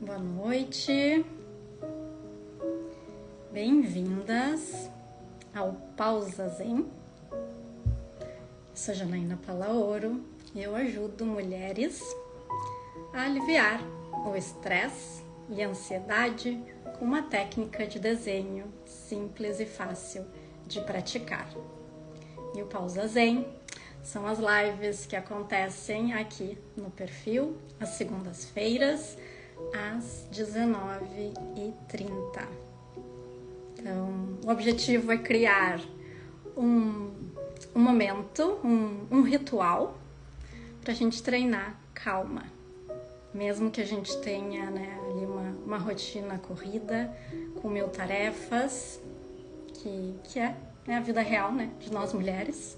Boa noite, bem-vindas ao Pausa Zen. Eu sou Janaína Palaoro e eu ajudo mulheres a aliviar o estresse e a ansiedade com uma técnica de desenho simples e fácil de praticar. E o Pausa Zen são as lives que acontecem aqui no perfil às segundas-feiras, às 19h30. Então, o objetivo é criar um momento, um ritual para a gente treinar calma. Mesmo que a gente tenha, ali uma rotina corrida, com 1000 tarefas, que é a vida real, de nós mulheres,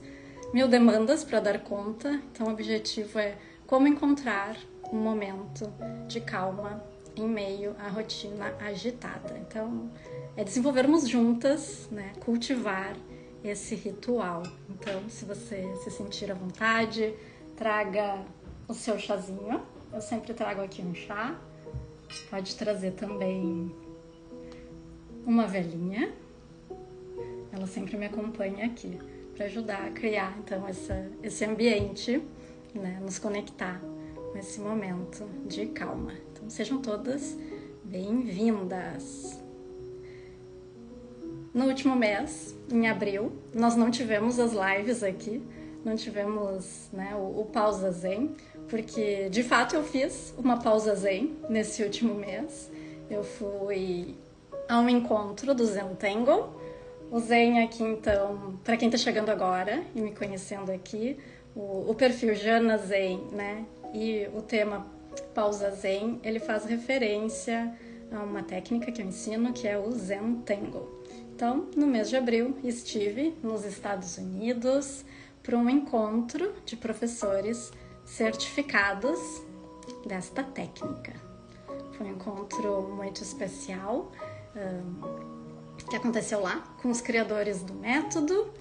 1000 demandas para dar conta. Então, o objetivo é como encontrar um momento de calma em meio à rotina agitada. Então, é desenvolvermos juntas, cultivar esse ritual. Então, se você se sentir à vontade, traga o seu chazinho. Eu sempre trago aqui um chá. Pode trazer também uma velinha. Ela sempre me acompanha aqui para ajudar a criar, então, esse ambiente, nos conectar com esse momento de calma. Então, sejam todas bem-vindas. No último mês, em abril, nós não tivemos as lives aqui, não tivemos o Pausa Zen, porque de fato eu fiz uma pausa Zen nesse último mês. Eu fui a um encontro do Zentangle. O Zen aqui, então, para quem está chegando agora e me conhecendo aqui, o perfil Jana Zen, e o tema Pausa Zen, ele faz referência a uma técnica que eu ensino, que é o Zentangle. Então, no mês de abril, estive nos Estados Unidos para um encontro de professores certificados desta técnica. Foi um encontro muito especial, que aconteceu lá com os criadores do método,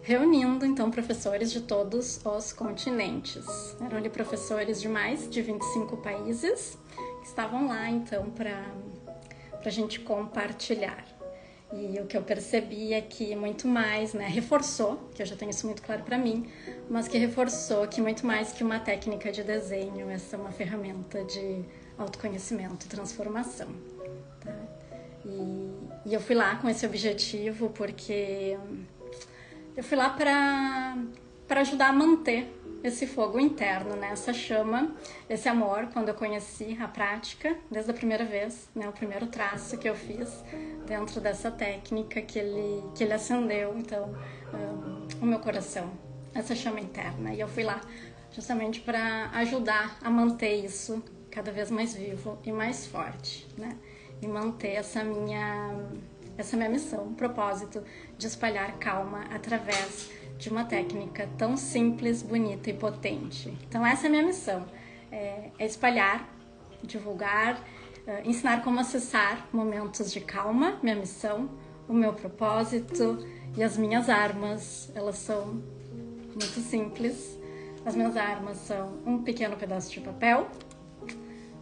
reunindo então professores de todos os continentes. Eram ali professores de mais de 25 países que estavam lá então para a gente compartilhar. E o que eu percebi é que muito mais, reforçou, que eu já tenho isso muito claro para mim, mas que reforçou que muito mais que uma técnica de desenho, essa é uma ferramenta de autoconhecimento e transformação. Tá? E eu fui lá com esse objetivo porque eu fui lá para ajudar a manter esse fogo interno, essa chama, esse amor. Quando eu conheci a prática, desde a primeira vez, o primeiro traço que eu fiz dentro dessa técnica, que ele acendeu, então, o meu coração, essa chama interna. E eu fui lá justamente para ajudar a manter isso cada vez mais vivo e mais forte, e manter essa minha missão, um propósito de espalhar calma através de uma técnica tão simples, bonita e potente. Então essa é a minha missão, é espalhar, divulgar, ensinar como acessar momentos de calma, minha missão, o meu propósito e as minhas armas. Elas são muito simples. As minhas armas são um pequeno pedaço de papel,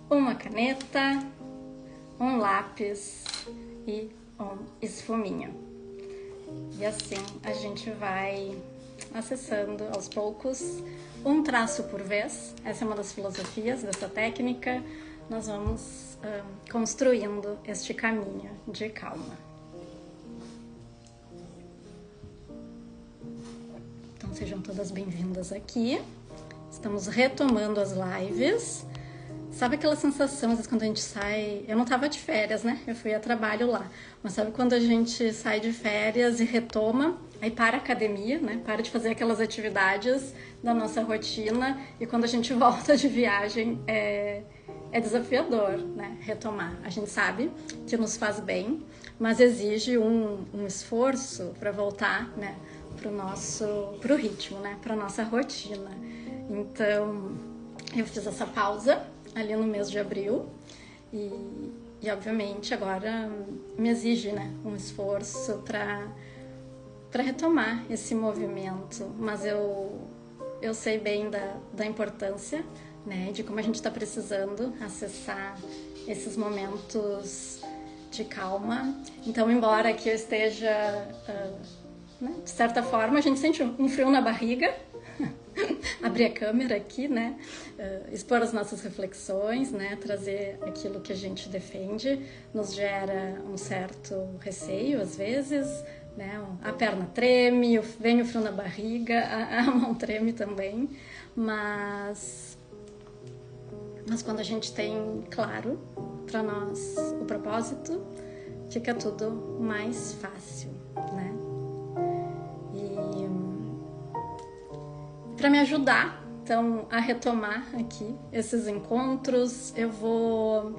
uma caneta, um lápis e um esfuminho. E assim a gente vai acessando aos poucos, um traço por vez. Essa é uma das filosofias dessa técnica. Nós vamos construindo este caminho de calma. Então sejam todas bem-vindas aqui. Estamos retomando as lives. Sabe aquela sensação, às vezes, quando a gente sai... Eu não estava de férias, eu fui a trabalho lá. Mas sabe quando a gente sai de férias e retoma, aí para a academia, para de fazer aquelas atividades da nossa rotina, e quando a gente volta de viagem, é desafiador, retomar. A gente sabe que nos faz bem, mas exige um esforço para voltar, pro ritmo, para nossa rotina. Então, eu fiz essa pausa ali no mês de abril e obviamente agora me exige um esforço para retomar esse movimento, mas eu sei bem da importância né? De como a gente está precisando acessar esses momentos de calma. Então, embora que eu esteja, né, de certa forma, a gente sente um frio na barriga, abrir a câmera aqui, né, expor as nossas reflexões, né, trazer aquilo que a gente defende, nos gera um certo receio às vezes, né, a perna treme, vem o frio na barriga, a mão treme também, mas quando a gente tem claro para nós o propósito, fica tudo mais fácil, né? E para me ajudar, então, a retomar aqui esses encontros, eu vou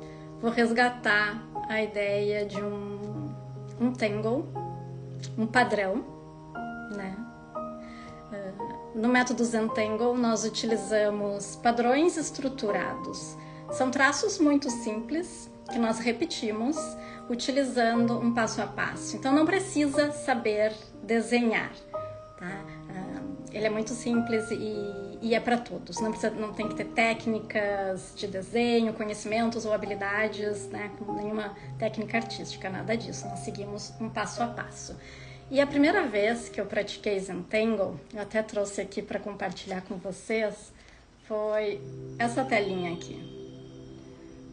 resgatar a ideia de um tangle, um padrão, né? No método Zentangle, nós utilizamos padrões estruturados. São traços muito simples que nós repetimos utilizando um passo a passo. Então, não precisa saber desenhar, tá? Ele é muito simples e é para todos. Não tem que ter técnicas de desenho, conhecimentos ou habilidades, né? Nenhuma técnica artística, nada disso. Nós seguimos um passo a passo. E a primeira vez que eu pratiquei Zentangle, eu até trouxe aqui para compartilhar com vocês, foi essa telinha aqui.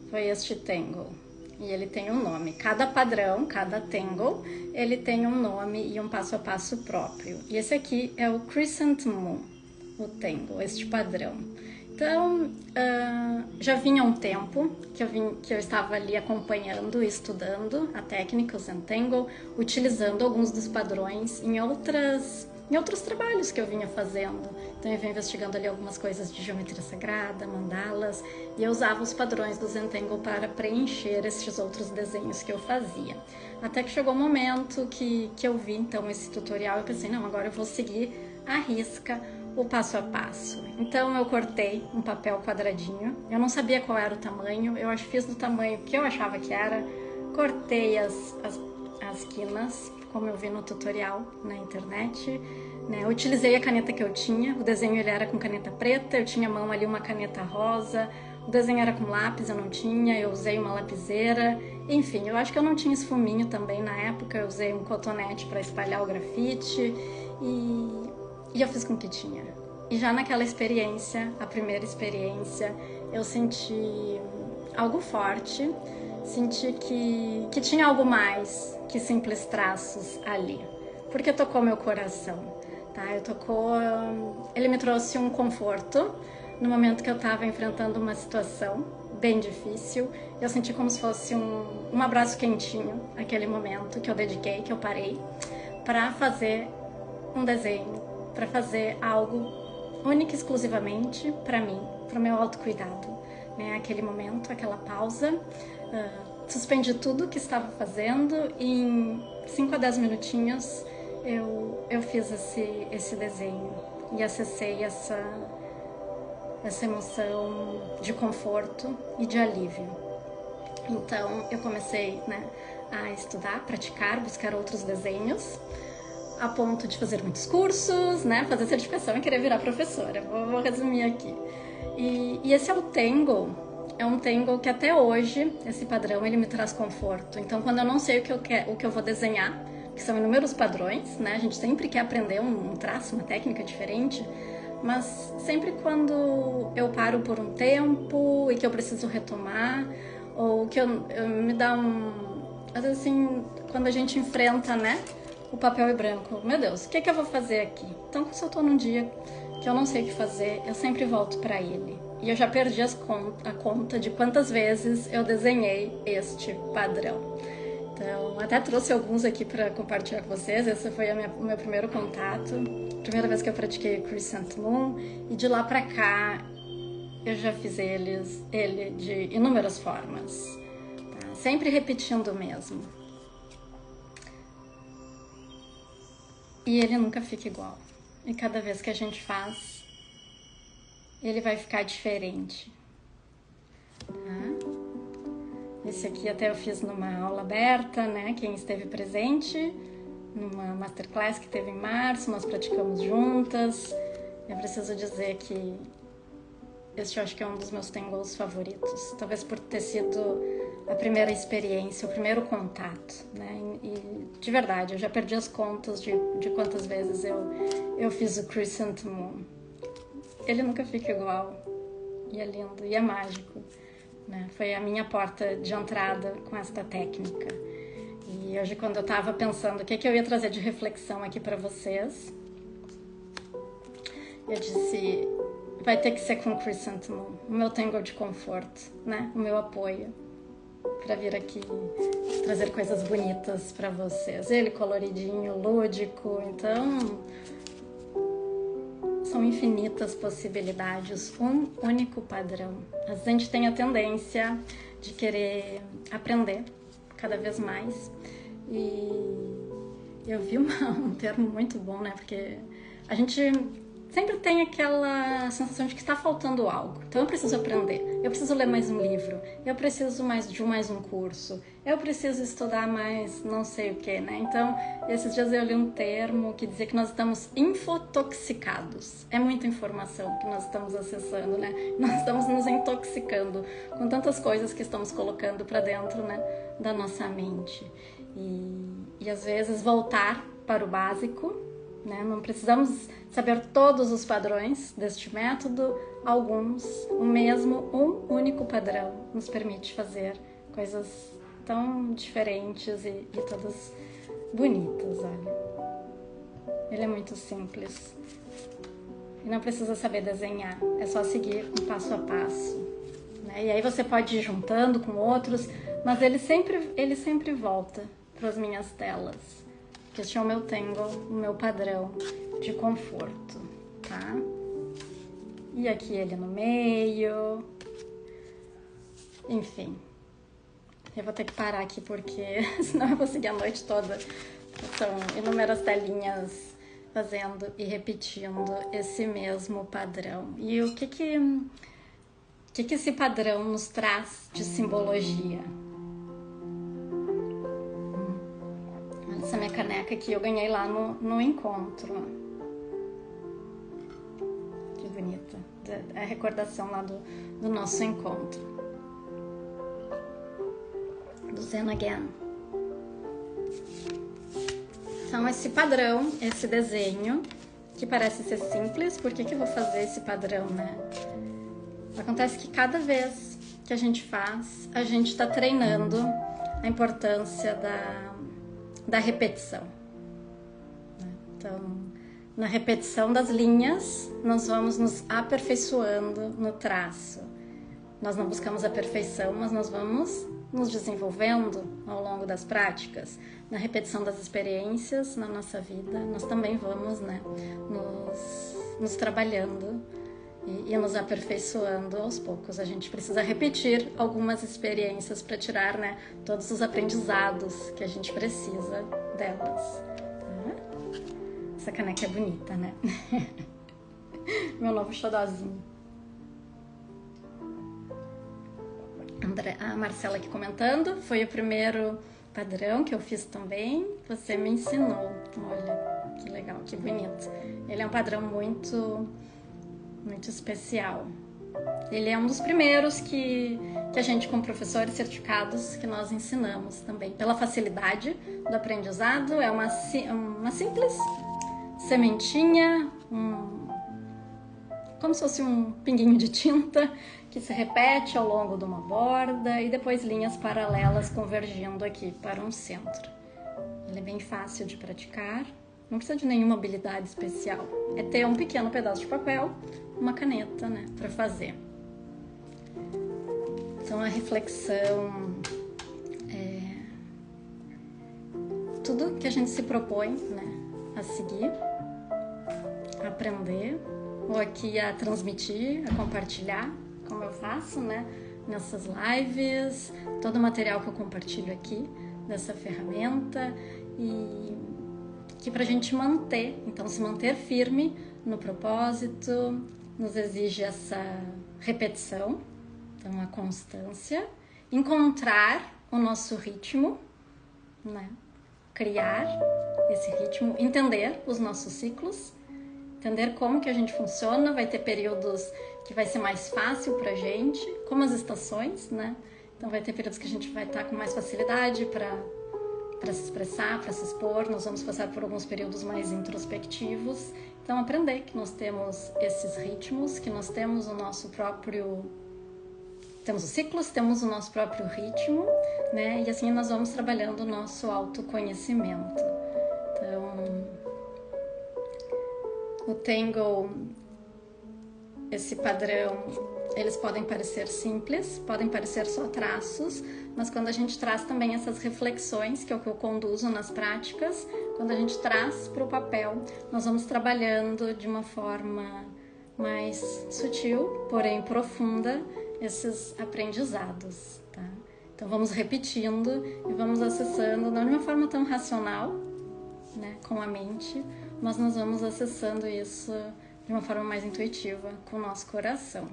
Foi este Tangle. E ele tem um nome. Cada padrão, cada Tangle, ele tem um nome e um passo a passo próprio. E esse aqui é o Crescent Moon, o Tangle, este padrão. Então, já vinha um tempo que eu estava ali acompanhando e estudando a técnica, o Zentangle, utilizando alguns dos padrões em outros trabalhos que eu vinha fazendo. Então, eu vinha investigando ali algumas coisas de geometria sagrada, mandalas, e eu usava os padrões do Zentangle para preencher esses outros desenhos que eu fazia. Até que chegou um momento que eu vi, então, esse tutorial e pensei, não, agora eu vou seguir à risca o passo a passo. Então eu cortei um papel quadradinho, eu não sabia qual era o tamanho, eu fiz do tamanho que eu achava que era, cortei as quinas, como eu vi no tutorial na internet, né? Eu utilizei a caneta que eu tinha, o desenho ele era com caneta preta, eu tinha à mão ali uma caneta rosa, o desenho era com lápis, eu não tinha, eu usei uma lapiseira, enfim, eu acho que eu não tinha esfuminho também na época, eu usei um cotonete para espalhar o grafite e eu fiz com o que tinha. E já naquela experiência, a primeira experiência, eu senti algo forte, senti que tinha algo mais que simples traços ali, porque tocou meu coração, tá? Ele me trouxe um conforto no momento que eu estava enfrentando uma situação bem difícil. Eu senti como se fosse um abraço quentinho, aquele momento que eu dediquei, que eu parei para fazer um desenho, para fazer algo único e exclusivamente para mim, para o meu autocuidado, né? Aquele momento, aquela pausa, suspendi tudo que estava fazendo e em 5 a 10 minutinhos eu fiz esse desenho e acessei essa emoção de conforto e de alívio. Então eu comecei, né, a estudar, praticar, buscar outros desenhos, a ponto de fazer muitos cursos, né, fazer certificação e querer virar professora. Vou resumir aqui. E esse é o Tangle. É um Tangle que até hoje, esse padrão, ele me traz conforto. Então, quando eu não sei o que eu vou desenhar, que são inúmeros padrões, né, a gente sempre quer aprender um traço, uma técnica diferente, mas sempre quando eu paro por um tempo e que eu preciso retomar, ou que eu me dá às vezes assim, quando a gente enfrenta, né, o papel é branco, meu Deus, o que eu vou fazer aqui? Então, se eu tô num dia que eu não sei o que fazer, eu sempre volto para ele. E eu já perdi a conta de quantas vezes eu desenhei este padrão. Então, até trouxe alguns aqui para compartilhar com vocês. Esse foi o meu primeiro contato, primeira vez que eu pratiquei o Crescent Moon. E de lá para cá, eu já fiz ele de inúmeras formas, tá? Sempre repetindo o mesmo. E ele nunca fica igual. E cada vez que a gente faz, ele vai ficar diferente. Tá? Esse aqui até eu fiz numa aula aberta, né? Quem esteve presente, numa masterclass que teve em março, nós praticamos juntas. Eu preciso dizer que este eu acho que é um dos meus tangles favoritos. Talvez por ter sido a primeira experiência, o primeiro contato, né? E de verdade, eu já perdi as contas de quantas vezes eu fiz o Crescent Moon. Ele nunca fica igual. E é lindo, e é mágico, né? Foi a minha porta de entrada com esta técnica. E hoje, quando eu estava pensando o que eu ia trazer de reflexão aqui para vocês, eu disse, vai ter que ser com Crescent Moon, o meu tangle de conforto, né? O meu apoio, para vir aqui trazer coisas bonitas para vocês. Ele coloridinho, lúdico, então são infinitas possibilidades, um único padrão. A gente tem a tendência de querer aprender cada vez mais. E eu vi um termo muito bom, né? Porque a gente sempre tem aquela sensação de que está faltando algo. Então eu preciso aprender, eu preciso ler mais um livro, eu preciso de mais um curso, eu preciso estudar mais não sei o que, né? Então, esses dias eu li um termo que dizia que nós estamos infotoxicados. É muita informação que nós estamos acessando, né? Nós estamos nos intoxicando com tantas coisas que estamos colocando para dentro, né, da nossa mente. E às vezes voltar para o básico, né? Não precisamos saber todos os padrões deste método, alguns, um único padrão nos permite fazer coisas tão diferentes e todas bonitas, olha. Ele é muito simples e não precisa saber desenhar, é só seguir um passo a passo, né? E aí você pode ir juntando com outros, mas ele sempre volta para as minhas telas. Este é o meu tangle, o meu padrão de conforto, tá? E aqui ele no meio. Enfim, eu vou ter que parar aqui porque senão eu vou seguir a noite toda. São inúmeras telinhas fazendo e repetindo esse mesmo padrão. E o que esse padrão nos traz de simbologia? Essa minha caneca aqui eu ganhei lá no encontro. Que bonita. É a recordação lá do nosso encontro. Do Zen Again. Então esse padrão, esse desenho, que parece ser simples, por que eu vou fazer esse padrão, né? Acontece que cada vez que a gente faz, a gente está treinando a importância da repetição. Então, na repetição das linhas, nós vamos nos aperfeiçoando no traço. Nós não buscamos a perfeição, mas nós vamos nos desenvolvendo ao longo das práticas. Na repetição das experiências na nossa vida, nós também vamos, né, nos trabalhando e nos aperfeiçoando aos poucos. A gente precisa repetir algumas experiências para tirar, né, todos os aprendizados que a gente precisa delas. Essa caneca é bonita, né? Meu novo xodózinho. A Marcela aqui comentando, foi o primeiro padrão que eu fiz também, você me ensinou. Olha, que legal, que bonito. Ele é um padrão muito especial. Ele é um dos primeiros que a gente, como professores certificados, que nós ensinamos também. Pela facilidade do aprendizado, é uma simples sementinha, como se fosse um pinguinho de tinta que se repete ao longo de uma borda e depois linhas paralelas convergindo aqui para um centro. Ele é bem fácil de praticar, não precisa de nenhuma habilidade especial. É ter um pequeno pedaço de papel, uma caneta, né, para fazer. Então a reflexão tudo que a gente se propõe, né, a seguir, a aprender, ou aqui a transmitir, a compartilhar, como eu faço, né, nessas lives, todo o material que eu compartilho aqui, dessa ferramenta, e que pra gente manter, então se manter firme no propósito, nos exige essa repetição, então a constância, encontrar o nosso ritmo, né, criar esse ritmo, entender os nossos ciclos, entender como que a gente funciona. Vai ter períodos que vai ser mais fácil pra gente, como as estações, né? Então vai ter períodos que a gente vai estar com mais facilidade para se expressar, para se expor. Nós vamos passar por alguns períodos mais introspectivos. Então aprender que nós temos esses ritmos, que nós temos o nosso próprio... Temos os ciclos, temos o nosso próprio ritmo, né? E assim nós vamos trabalhando o nosso autoconhecimento. Então, o Tango, esse padrão, eles podem parecer simples, podem parecer só traços, mas quando a gente traz também essas reflexões, que é o que eu conduzo nas práticas, quando a gente traz para o papel, nós vamos trabalhando de uma forma mais sutil, porém profunda, esses aprendizados, tá? Então vamos repetindo e vamos acessando, não de uma forma tão racional, né, com a mente, mas nós vamos acessando isso de uma forma mais intuitiva, com o nosso coração.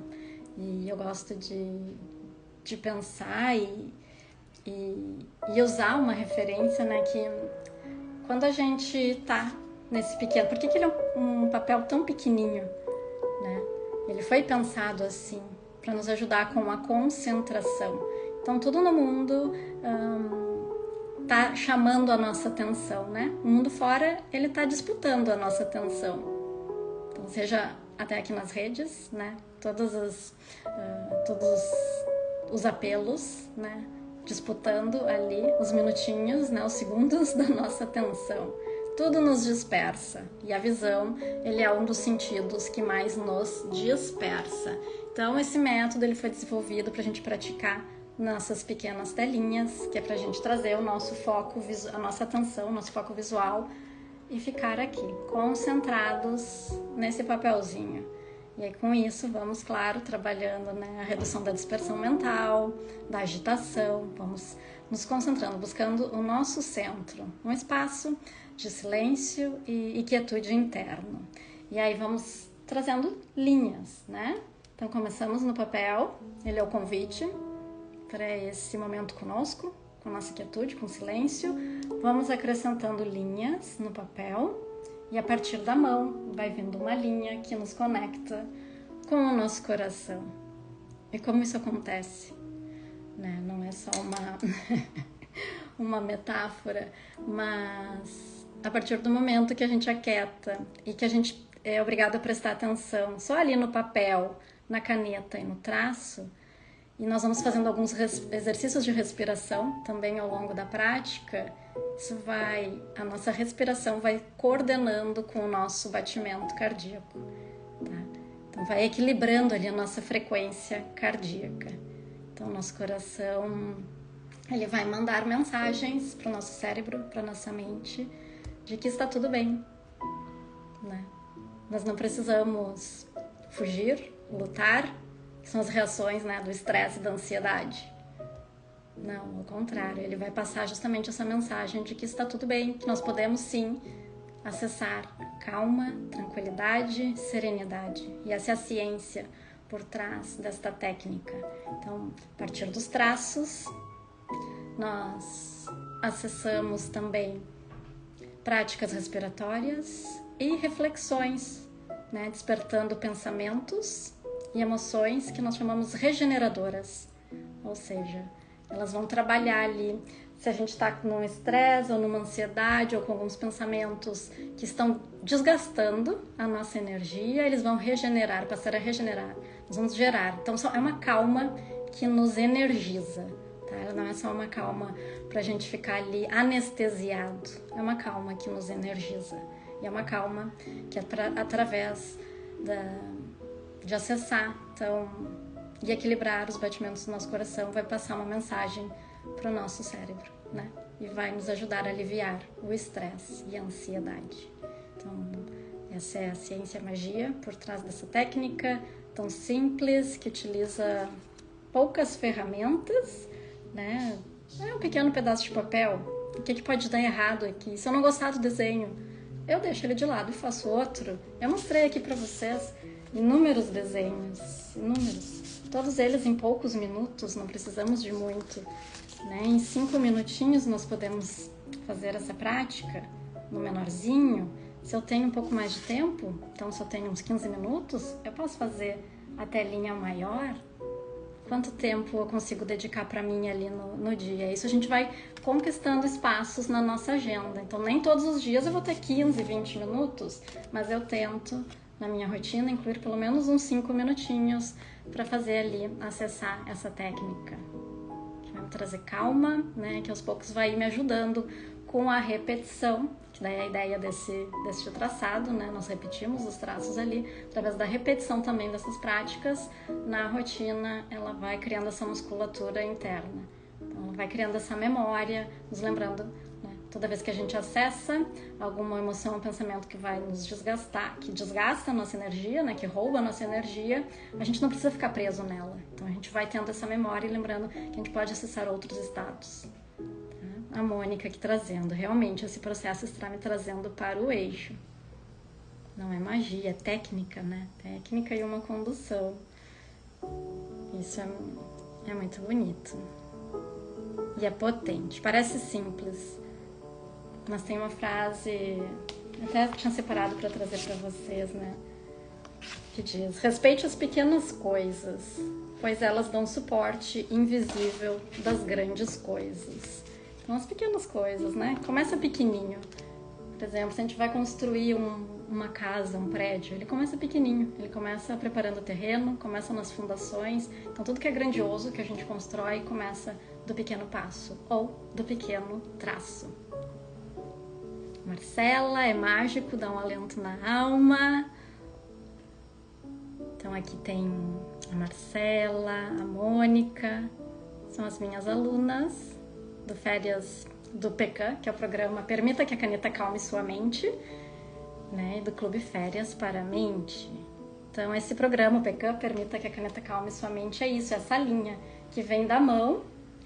E eu gosto de pensar e usar uma referência, né, que quando a gente tá nesse pequeno... Por que ele é um papel tão pequenininho, né? Ele foi pensado assim, para nos ajudar com a concentração. Então, tudo no mundo tá chamando a nossa atenção, né? O mundo fora, ele tá disputando a nossa atenção. Então, seja até aqui nas redes, né? Todos os apelos, né? Disputando ali os minutinhos, né? Os segundos da nossa atenção. Tudo nos dispersa. E a visão, ele é um dos sentidos que mais nos dispersa. Então, esse método ele foi desenvolvido para a gente praticar nossas pequenas telinhas, que é para a gente trazer o nosso foco, a nossa atenção, o nosso foco visual e ficar aqui, concentrados nesse papelzinho. E aí, com isso, vamos, claro, trabalhando, né, a redução da dispersão mental, da agitação, vamos nos concentrando, buscando o nosso centro, um espaço de silêncio e quietude interno. E aí vamos trazendo linhas, né? Então, começamos no papel, ele é o convite para esse momento conosco, com nossa quietude, com silêncio. Vamos acrescentando linhas no papel e a partir da mão vai vindo uma linha que nos conecta com o nosso coração. E como isso acontece? Né? Não é só uma metáfora, mas a partir do momento que a gente aquieta e que a gente é obrigado a prestar atenção só ali no papel, na caneta e no traço, e nós vamos fazendo alguns exercícios de respiração também ao longo da prática, a nossa respiração vai coordenando com o nosso batimento cardíaco, tá? Então vai equilibrando ali a nossa frequência cardíaca. Então nosso coração, ele vai mandar mensagens para o nosso cérebro, para a nossa mente, de que está tudo bem, né? Nós não precisamos fugir, lutar, que são as reações, né, do estresse e da ansiedade. Não, ao contrário, ele vai passar justamente essa mensagem de que está tudo bem, que nós podemos sim acessar calma, tranquilidade, serenidade. E essa é a ciência por trás desta técnica. Então, a partir dos traços, nós acessamos também práticas respiratórias e reflexões, né, despertando pensamentos e emoções que nós chamamos regeneradoras, ou seja, elas vão trabalhar ali, se a gente está num estresse ou numa ansiedade ou com alguns pensamentos que estão desgastando a nossa energia, eles vão regenerar, passar a regenerar, nós vamos gerar. Então é uma calma que nos energiza, tá? Ela não é só uma calma para a gente ficar ali anestesiado, é uma calma que nos energiza. E é uma calma que é através de acessar e equilibrar os batimentos do nosso coração, vai passar uma mensagem para o nosso cérebro, né? E vai nos ajudar a aliviar o estresse e a ansiedade. Então, essa é a ciência e a magia por trás dessa técnica tão simples, que utiliza poucas ferramentas, né? É um pequeno pedaço de papel. O que pode dar errado aqui? Se eu não gostar do desenho, eu deixo ele de lado e faço outro. Eu mostrei aqui para vocês inúmeros desenhos, inúmeros. Todos eles em poucos minutos, não precisamos de muito, né? Em 5 minutinhos nós podemos fazer essa prática no menorzinho. Se eu tenho um pouco mais de tempo, então se eu tenho uns 15 minutos, eu posso fazer a telinha maior, quanto tempo eu consigo dedicar para mim ali no dia. Isso a gente vai conquistando espaços na nossa agenda. Então, nem todos os dias eu vou ter 15, 20 minutos, mas eu tento, na minha rotina, incluir pelo menos uns 5 minutinhos para fazer ali, acessar essa técnica. Que vai me trazer calma, né? Que aos poucos vai me ajudando com a repetição, que daí é a ideia desse traçado, né? Nós repetimos os traços ali, através da repetição também dessas práticas, na rotina ela vai criando essa musculatura interna. Então, ela vai criando essa memória, nos lembrando, né? Toda vez que a gente acessa alguma emoção ou pensamento que vai nos desgastar, que desgasta a nossa energia, né? Que rouba a nossa energia, a gente não precisa ficar preso nela. Então a gente vai tendo essa memória e lembrando que a gente pode acessar outros estados. A Mônica aqui trazendo, realmente esse processo está me trazendo para o eixo. Não é magia, é técnica, né? Técnica e uma condução. Isso é muito bonito. E é potente. Parece simples, mas tem uma frase, até tinha separado para trazer para vocês, né? Que diz: respeite as pequenas coisas, pois elas dão suporte invisível das grandes coisas. Então, as pequenas coisas, né? Começa pequenininho. Por exemplo, se a gente vai construir uma casa, um prédio, ele começa pequenininho. Ele começa preparando o terreno, começa nas fundações. Então, tudo que é grandioso que a gente constrói começa do pequeno passo ou do pequeno traço. Marcela, é mágico, dá um alento na alma. Então, aqui tem a Marcela, a Mônica, são as minhas alunas do Férias do PECAM, que é o programa Permita que a Caneta Calme Sua Mente, né, e do Clube Férias para a Mente. Então, esse programa, o PECAM, Permita que a Caneta Calme Sua Mente, é isso, é essa linha que vem da mão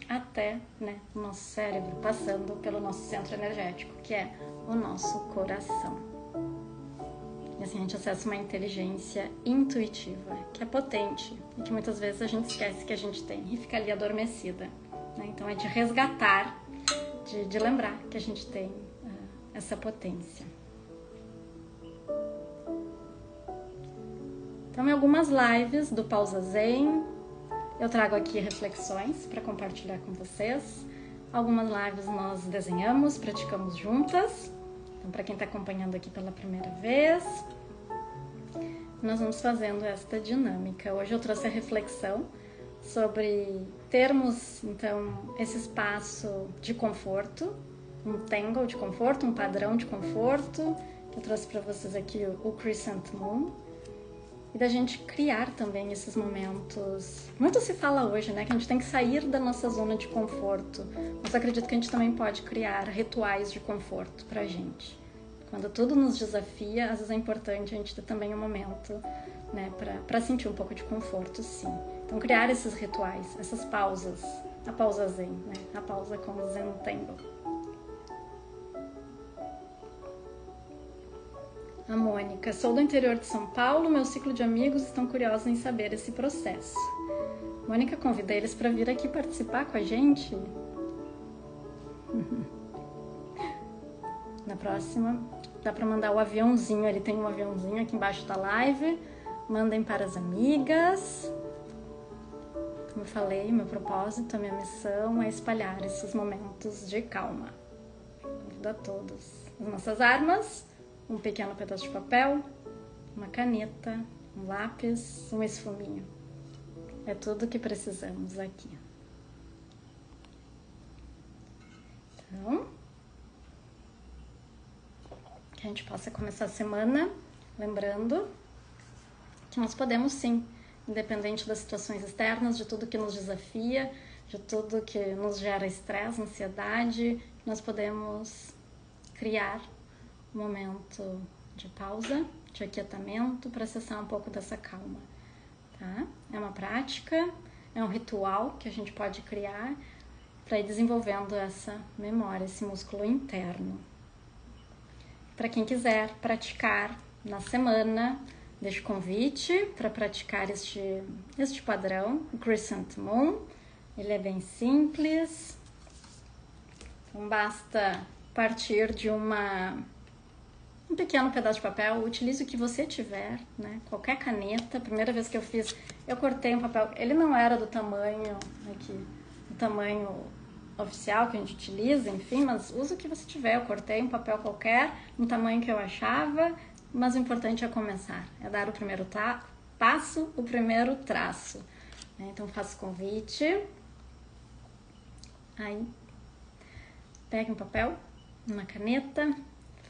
até, né, o nosso cérebro, passando pelo nosso centro energético, que é o nosso coração. E assim a gente acessa uma inteligência intuitiva, que é potente e que muitas vezes a gente esquece que a gente tem e fica ali adormecida. Então é de resgatar, de lembrar que a gente tem essa potência. Então, em algumas lives do Pausa Zen, eu trago aqui reflexões para compartilhar com vocês. Algumas lives nós desenhamos, praticamos juntas. Então, para quem está acompanhando aqui pela primeira vez, nós vamos fazendo esta dinâmica. Hoje eu trouxe a reflexão sobre termos, então, esse espaço de conforto, um tangle de conforto, um padrão de conforto, que eu trouxe para vocês aqui o Crescent Moon, e da gente criar também esses momentos. Muito se fala hoje, né, que a gente tem que sair da nossa zona de conforto, mas eu acredito que a gente também pode criar rituais de conforto pra gente. Quando tudo nos desafia, às vezes é importante a gente ter também um momento, né, para sentir um pouco de conforto, sim. Então, criar esses rituais, essas pausas, a pausa zen, né? A pausa com o Zen Tango. A Mônica: sou do interior de São Paulo, meu ciclo de amigos estão curiosos em saber esse processo. Mônica, convida eles para vir aqui participar com a gente. Na próxima, dá para mandar o aviãozinho, ele tem um aviãozinho aqui embaixo da live. Mandem para as amigas. Como eu falei, meu propósito, a minha missão é espalhar esses momentos de calma. Convido a todos. As nossas armas: um pequeno pedaço de papel, uma caneta, um lápis, um esfuminho. É tudo que precisamos aqui. Então, que a gente possa começar a semana lembrando que nós podemos sim, independente das situações externas, de tudo que nos desafia, de tudo que nos gera estresse, ansiedade, nós podemos criar um momento de pausa, de aquietamento, para acessar um pouco dessa calma, tá? É uma prática, é um ritual que a gente pode criar para ir desenvolvendo essa memória, esse músculo interno. Para quem quiser praticar na semana, deixo o convite para praticar este padrão, o Crescent Moon. Ele é bem simples, então basta partir de uma um pequeno pedaço de papel, utilize o que você tiver, né? Qualquer caneta. A primeira vez que eu fiz, eu cortei um papel, ele não era do tamanho aqui, do tamanho oficial que a gente utiliza, enfim, mas usa o que você tiver. Eu cortei um papel qualquer, no tamanho que eu achava, mas o importante é começar, é dar o primeiro passo, o primeiro traço. Então faço convite, aí pegue um papel, uma caneta,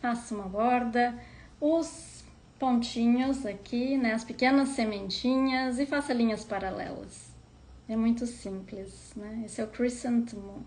faça uma borda, os pontinhos aqui, né, as pequenas sementinhas e faça linhas paralelas. É muito simples, né? Esse é o Crescent Moon.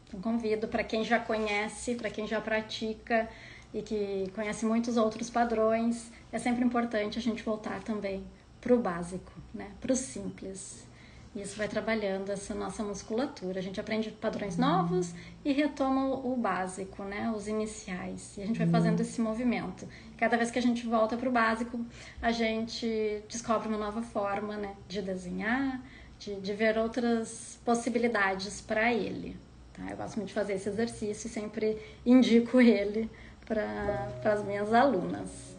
Então convido para quem já conhece, para quem já pratica e que conhece muitos outros padrões, é sempre importante a gente voltar também para o básico, né? Para o simples. Isso vai trabalhando essa nossa musculatura. A gente aprende padrões novos e retoma o básico, né? Os iniciais. E a gente vai fazendo esse movimento. Cada vez que a gente volta para o básico, a gente descobre uma nova forma, né? De desenhar, de ver outras possibilidades para ele. Tá? Eu gosto muito de fazer esse exercício e sempre indico ele para as minhas alunas.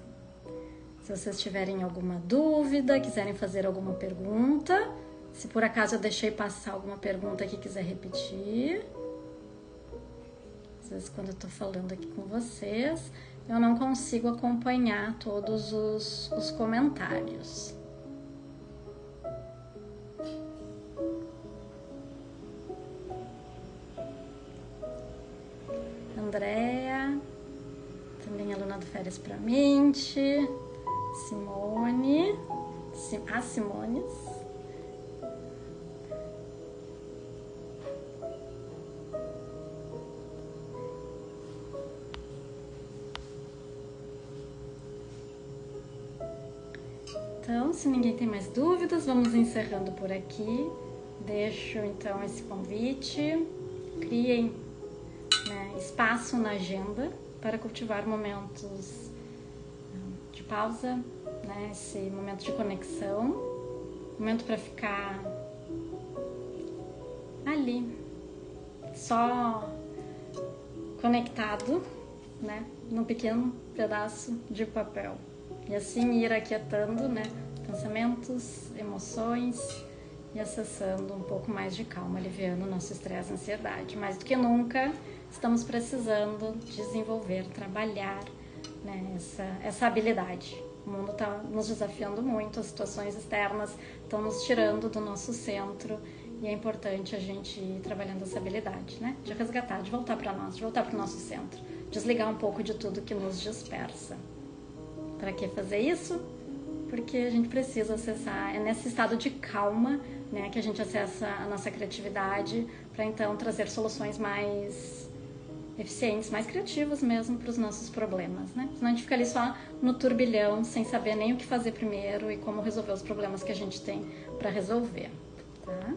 Se vocês tiverem alguma dúvida, quiserem fazer alguma pergunta, se por acaso eu deixei passar alguma pergunta que quiser repetir, às vezes quando eu tô falando aqui com vocês, eu não consigo acompanhar todos os comentários. Andréa, também aluna do Férias pra Mente, Simone, as Simones. Então, se ninguém tem mais dúvidas, vamos encerrando por aqui. Deixo então esse convite. Criem, né, espaço na agenda para cultivar momentos de pausa, né, esse momento de conexão, momento para ficar ali, só conectado, né, num pequeno pedaço de papel. E assim ir aquietando, né, pensamentos, emoções e acessando um pouco mais de calma, aliviando o nosso estresse e ansiedade. Mais do que nunca, estamos precisando desenvolver, trabalhar, né, essa habilidade. O mundo está nos desafiando muito, as situações externas estão nos tirando do nosso centro e é importante a gente ir trabalhando essa habilidade, né, de resgatar, de voltar para nós, de voltar para o nosso centro, desligar um pouco de tudo que nos dispersa. Para que fazer isso? Porque a gente precisa acessar, é nesse estado de calma, né, que a gente acessa a nossa criatividade para então trazer soluções mais eficientes, mais criativas mesmo para os nossos problemas, né? Senão a gente fica ali só no turbilhão, sem saber nem o que fazer primeiro e como resolver os problemas que a gente tem para resolver, tá?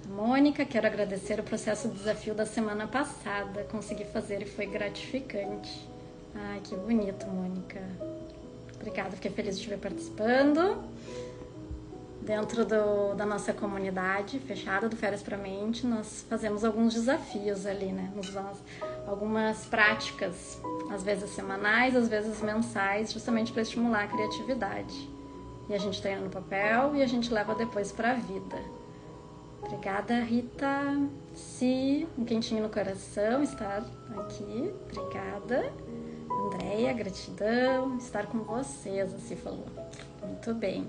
Mônica, quero agradecer o processo de desafio da semana passada. Consegui fazer e foi gratificante. Ai, que bonito, Mônica. Obrigada, fiquei feliz de estiver participando. Dentro da nossa comunidade fechada do Férias pra Mente, nós fazemos alguns desafios ali, né? Algumas práticas, às vezes semanais, às vezes mensais, justamente para estimular a criatividade. E a gente treina no papel e a gente leva depois para a vida. Obrigada, Rita. Um quentinho no coração estar aqui. Obrigada. Andréia, gratidão. Estar com vocês, assim falou. Muito bem.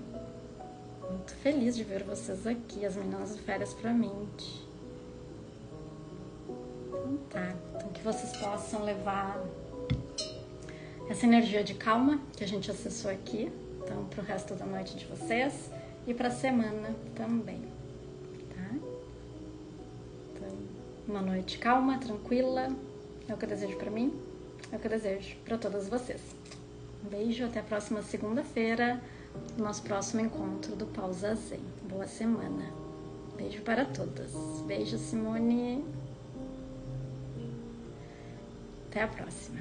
Muito feliz de ver vocês aqui, as meninas do Férias pra Mente. Então tá. Então que vocês possam levar essa energia de calma que a gente acessou aqui. Então, pro resto da noite de vocês e pra semana também. Uma noite calma, tranquila, é o que eu desejo pra mim, é o que eu desejo pra todas vocês. Um beijo, até a próxima segunda-feira, no nosso próximo encontro do Pausa Zen. Boa semana. Beijo para todas. Beijo, Simone. Até a próxima.